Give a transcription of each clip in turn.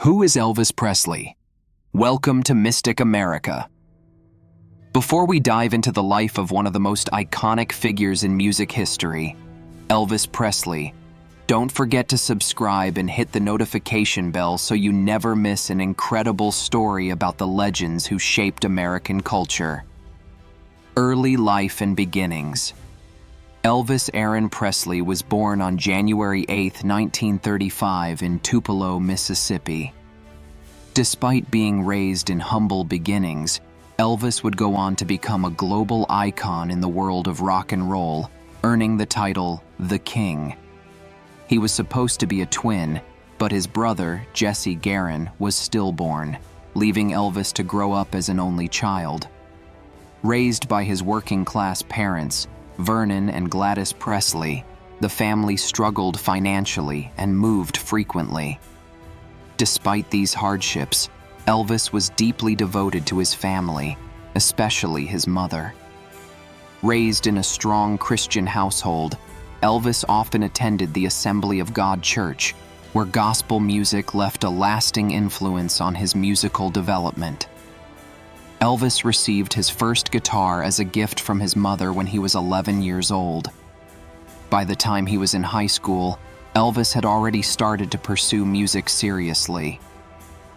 Who is Elvis Presley? Welcome to Mystic America. Before we dive into the life of one of the most iconic figures in music history, Elvis Presley, don't forget to subscribe and hit the notification bell so you never miss an incredible story about the legends who shaped American culture. Early life and beginnings. Elvis Aaron Presley was born on January 8, 1935 in Tupelo, Mississippi. Despite being raised in humble beginnings, Elvis would go on to become a global icon in the world of rock and roll, earning the title The King. He was supposed to be a twin, but his brother, Jesse Garon, was stillborn, leaving Elvis to grow up as an only child. Raised by his working-class parents, Vernon and Gladys Presley, the family struggled financially and moved frequently. Despite these hardships, Elvis was deeply devoted to his family, especially his mother. Raised in a strong Christian household, Elvis often attended the Assembly of God Church, where gospel music left a lasting influence on his musical development. Elvis received his first guitar as a gift from his mother when he was 11 years old. By the time he was in high school, Elvis had already started to pursue music seriously.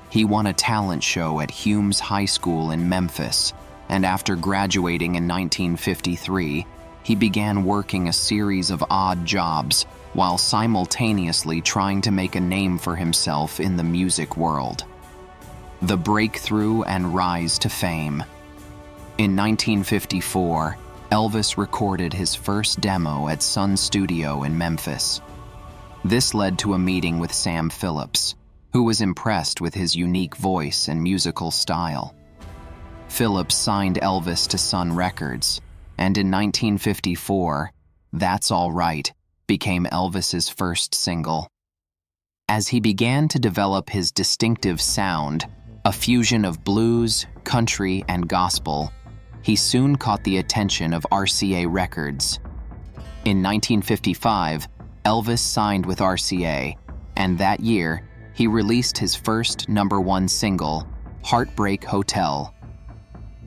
He won a talent show at Humes High School in Memphis, and after graduating in 1953, he began working a series of odd jobs while simultaneously trying to make a name for himself in the music world. The breakthrough and rise to fame. In 1954, Elvis recorded his first demo at Sun Studio in Memphis. This led to a meeting with Sam Phillips, who was impressed with his unique voice and musical style. Phillips signed Elvis to Sun Records, and in 1954, That's All Right became Elvis's first single. As he began to develop his distinctive sound, a fusion of blues, country, and gospel, he soon caught the attention of RCA Records. In 1955, Elvis signed with RCA, and that year, he released his first #1 single, Heartbreak Hotel.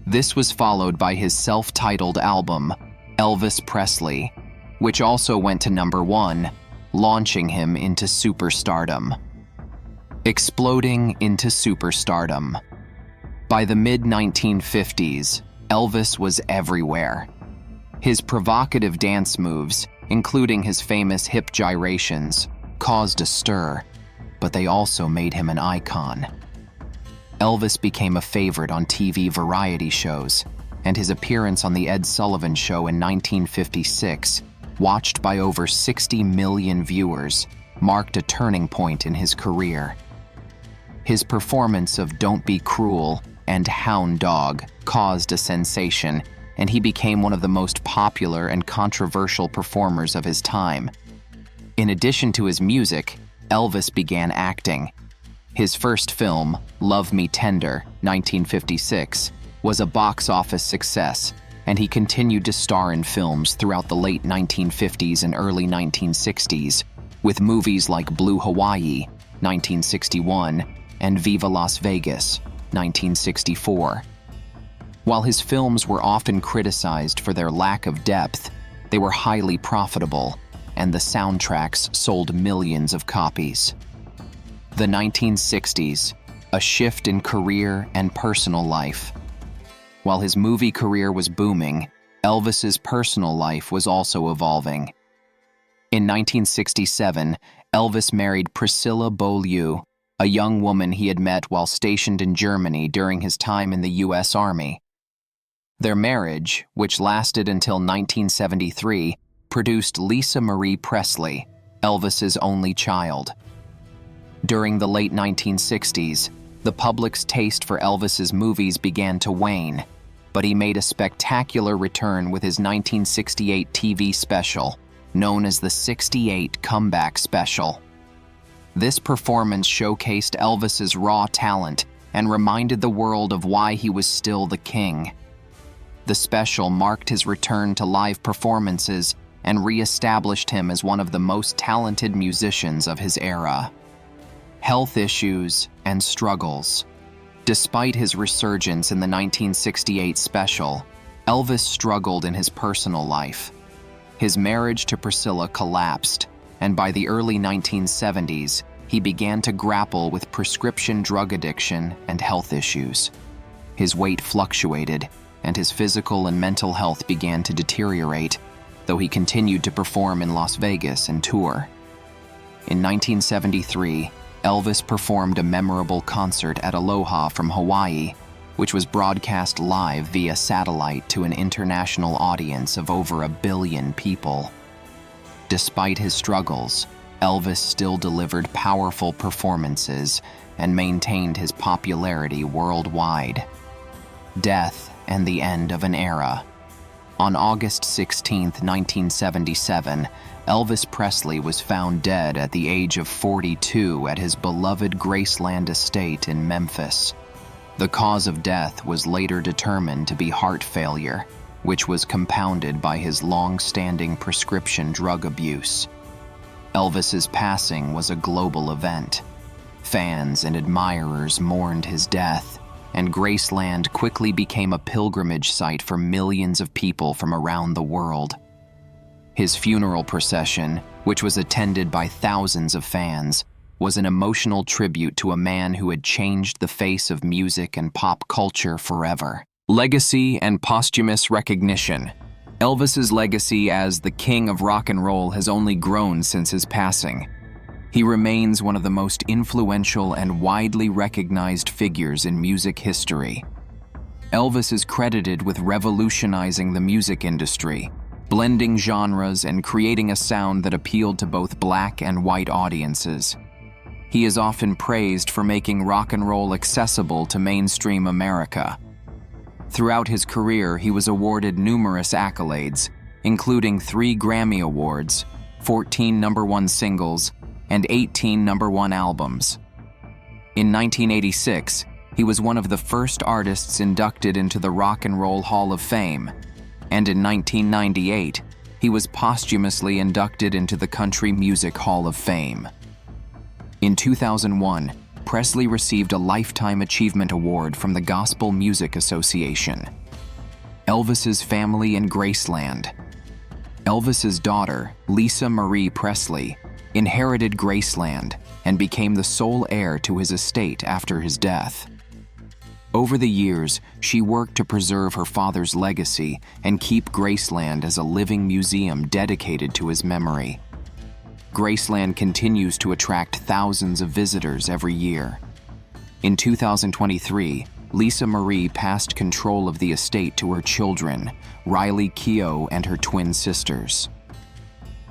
This was followed by his self-titled album, Elvis Presley, which also went to #1, launching him into superstardom. Exploding into superstardom. By the mid-1950s, Elvis was everywhere. His provocative dance moves, including his famous hip gyrations, caused a stir, but they also made him an icon. Elvis became a favorite on TV variety shows, and his appearance on The Ed Sullivan Show in 1956, watched by over 60 million viewers, marked a turning point in his career. His performance of Don't Be Cruel and Hound Dog caused a sensation, and he became one of the most popular and controversial performers of his time. In addition to his music, Elvis began acting. His first film, Love Me Tender, 1956, was a box office success, and he continued to star in films throughout the late 1950s and early 1960s, with movies like Blue Hawaii, 1961, and Viva Las Vegas, 1964. While his films were often criticized for their lack of depth, they were highly profitable, and the soundtracks sold millions of copies. The 1960s, a shift in career and personal life. While his movie career was booming, Elvis's personal life was also evolving. In 1967, Elvis married Priscilla Beaulieu, a young woman he had met while stationed in Germany during his time in the U.S. Army. Their marriage, which lasted until 1973, produced Lisa Marie Presley, Elvis's only child. During the late 1960s, the public's taste for Elvis's movies began to wane, but he made a spectacular return with his 1968 TV special, known as the '68 Comeback Special. This performance showcased Elvis's raw talent and reminded the world of why he was still the king. The special marked his return to live performances and re-established him as one of the most talented musicians of his era. Health issues and struggles. Despite his resurgence in the 1968 special, Elvis struggled in his personal life. His marriage to Priscilla collapsed, and by the early 1970s, he began to grapple with prescription drug addiction and health issues. His weight fluctuated, and his physical and mental health began to deteriorate, though he continued to perform in Las Vegas and tour. In 1973, Elvis performed a memorable concert at Aloha from Hawaii, which was broadcast live via satellite to an international audience of over 1 billion people. Despite his struggles, Elvis still delivered powerful performances and maintained his popularity worldwide. Death and the end of an era. On August 16, 1977, Elvis Presley was found dead at the age of 42 at his beloved Graceland estate in Memphis. The cause of death was later determined to be heart failure, which was compounded by his long-standing prescription drug abuse. Elvis's passing was a global event. Fans and admirers mourned his death, and Graceland quickly became a pilgrimage site for millions of people from around the world. His funeral procession, which was attended by thousands of fans, was an emotional tribute to a man who had changed the face of music and pop culture forever. Legacy and posthumous recognition. Elvis's legacy as the king of rock and roll has only grown since his passing. He remains one of the most influential and widely recognized figures in music history. Elvis is credited with revolutionizing the music industry, blending genres and creating a sound that appealed to both black and white audiences. He is often praised for making rock and roll accessible to mainstream America. Throughout his career, he was awarded numerous accolades, including 3 Grammy Awards, 14 #1 singles, and 18 #1 albums. In 1986, he was one of the first artists inducted into the Rock and Roll Hall of Fame, and in 1998, he was posthumously inducted into the Country Music Hall of Fame. In 2001, Presley received a Lifetime Achievement Award from the Gospel Music Association. Elvis's family in Graceland. Elvis's daughter, Lisa Marie Presley, inherited Graceland and became the sole heir to his estate after his death. Over the years, she worked to preserve her father's legacy and keep Graceland as a living museum dedicated to his memory. Graceland continues to attract thousands of visitors every year. In 2023, Lisa Marie passed control of the estate to her children, Riley Keough and her twin sisters.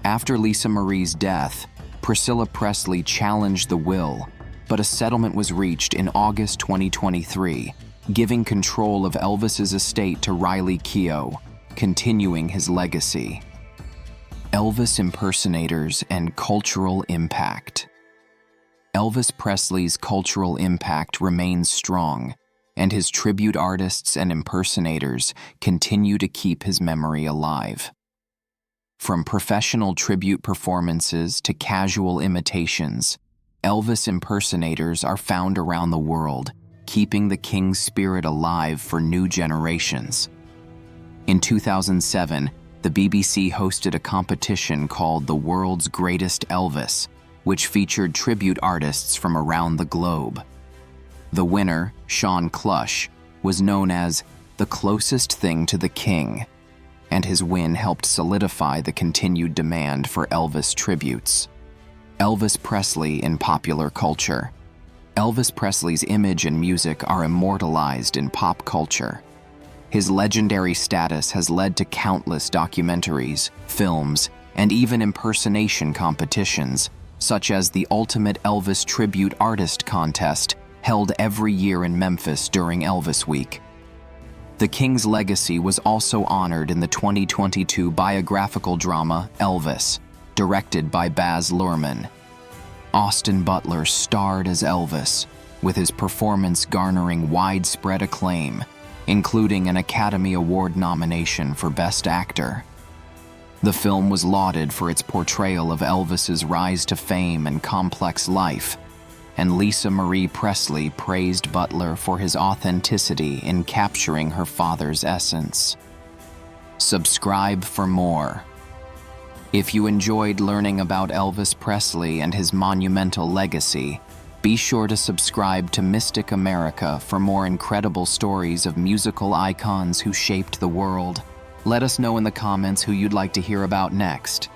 After Lisa Marie's death, Priscilla Presley challenged the will, but a settlement was reached in August 2023, giving control of Elvis's estate to Riley Keough, continuing his legacy. Elvis impersonators and cultural impact. Elvis Presley's cultural impact remains strong, and his tribute artists and impersonators continue to keep his memory alive. From professional tribute performances to casual imitations, Elvis impersonators are found around the world, keeping the king's spirit alive for new generations. In 2007, the BBC hosted a competition called The World's Greatest Elvis, which featured tribute artists from around the globe. The winner, Sean Clush, was known as the closest thing to the king, and his win helped solidify the continued demand for Elvis tributes. Elvis Presley in popular culture. Elvis Presley's image and music are immortalized in pop culture. His legendary status has led to countless documentaries, films, and even impersonation competitions, such as the Ultimate Elvis Tribute Artist Contest, held every year in Memphis during Elvis Week. The King's legacy was also honored in the 2022 biographical drama Elvis, directed by Baz Luhrmann. Austin Butler starred as Elvis, with his performance garnering widespread acclaim, including an Academy Award nomination for Best Actor. The film was lauded for its portrayal of Elvis's rise to fame and complex life, and Lisa Marie Presley praised Butler for his authenticity in capturing her father's essence. Subscribe for more. If you enjoyed learning about Elvis Presley and his monumental legacy, be sure to subscribe to Mystic America for more incredible stories of musical icons who shaped the world. Let us know in the comments who you'd like to hear about next.